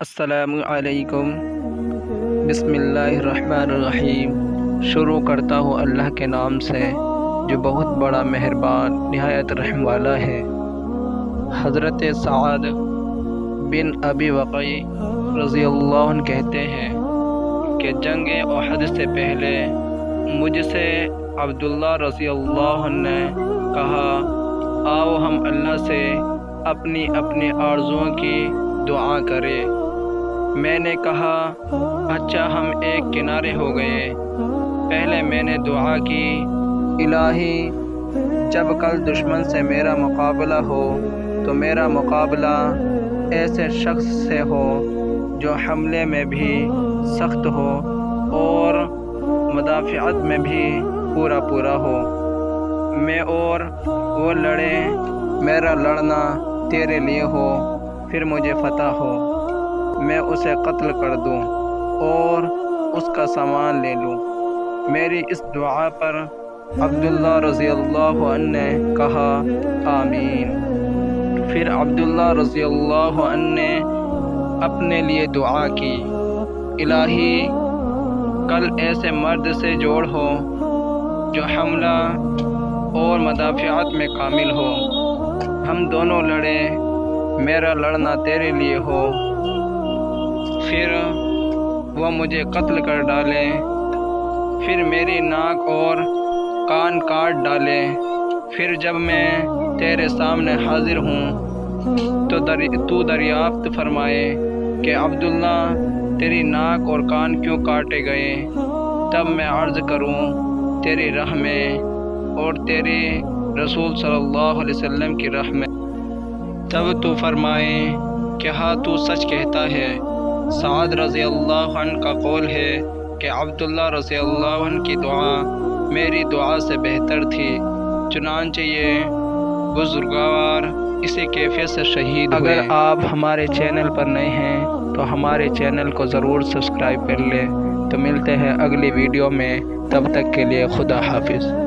السلام علیکم۔ بسم اللہ الرحمن الرحیم۔ شروع کرتا ہوں اللہ کے نام سے جو بہت بڑا مہربان نہایت رحم والا ہے۔ حضرت سعد بن ابی وقیع رضی اللہ عنہ کہتے ہیں کہ جنگ احد سے پہلے مجھ سے عبداللہ رضی اللہ عنہ نے کہا، آؤ ہم اللہ سے اپنی اپنی آرزوؤں کی دعا کریں۔ میں نے کہا، اچھا ہم ایک کنارے ہو گئے۔ پہلے میں نے دعا کی، الہی جب کل دشمن سے میرا مقابلہ ہو تو میرا مقابلہ ایسے شخص سے ہو جو حملے میں بھی سخت ہو اور مدافعت میں بھی پورا ہو۔ میں اور وہ لڑے، میرا لڑنا تیرے لیے ہو، پھر مجھے فتح ہو، میں اسے قتل کر دوں اور اس کا سامان لے لوں۔ میری اس دعا پر عبداللہ رضی اللہ عنہ نے کہا، آمین۔ پھر عبداللہ رضی اللہ عنہ نے اپنے لیے دعا کی، الہی کل ایسے مرد سے جوڑ ہو جو حملہ اور مدافعت میں کامل ہو، ہم دونوں لڑے، میرا لڑنا تیرے لیے ہو، پھر وہ مجھے قتل کر ڈالے، پھر میری ناک اور کان کاٹ ڈالے، پھر جب میں تیرے سامنے حاضر ہوں تو دریافت فرمائے کہ عبداللہ تیری ناک اور کان کیوں کاٹے گئے؟ تب میں عرض کروں تیری راہ میں اور تیرے رسول صلی اللہ علیہ وسلم کی راہ میں، تب تو فرمائے کہ ہاں تو سچ کہتا ہے۔ سعد رضی اللہ عنہ کا قول ہے کہ عبداللہ رضی اللہ عنہ کی دعا میری دعا سے بہتر تھی، چنانچہ یہ بزرگوار اسی کیفیت سے شہید ہوئے۔ اگر آپ ہمارے چینل پر نئے ہیں تو ہمارے چینل کو ضرور سبسکرائب کر لیں۔ تو ملتے ہیں اگلی ویڈیو میں، تب تک کے لیے خدا حافظ۔